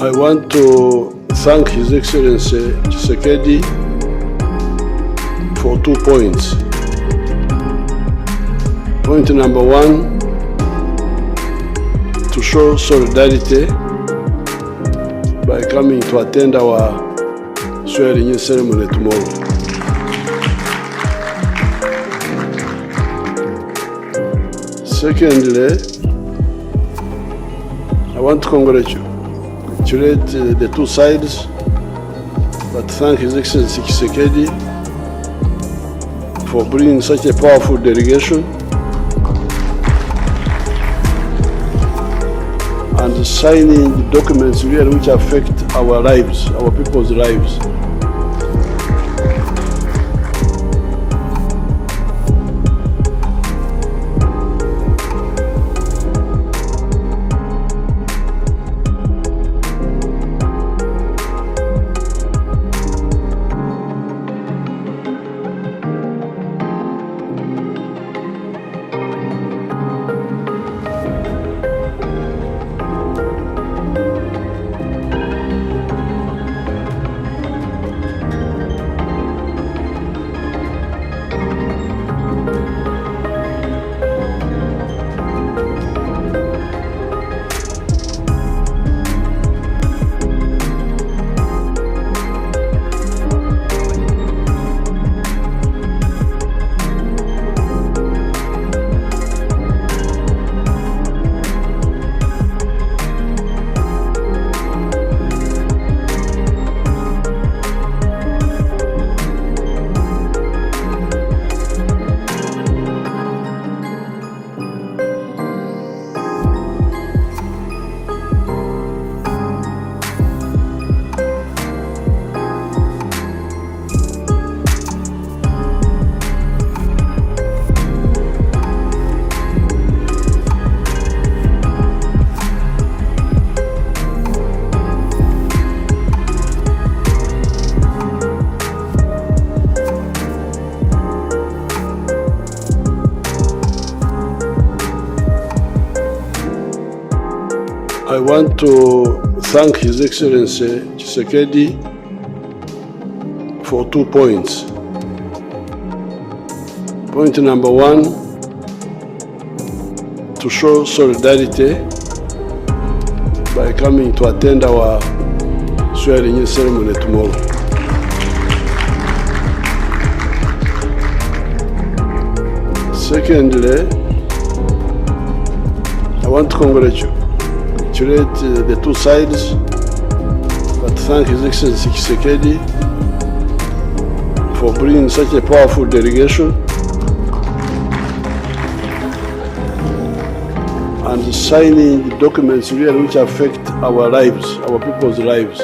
I want to thank His Excellency Tshisekedi for 2 points. Point number 1, to show solidarity by coming to attend our swearing-in ceremony tomorrow. Secondly, I want to congratulate the two sides, but thank His Excellency Tshisekedi for bringing such a powerful delegation and signing documents really which affect our lives, our people's lives. I want to thank His Excellency Tshisekedi for 2 points. Point number 1, to show solidarity by coming to attend our swearing-in ceremony tomorrow. Secondly, I want to congratulate the two sides, but thank His Excellency Tshisekedi for bringing such a powerful delegation and signing documents really which affect our lives, our people's lives.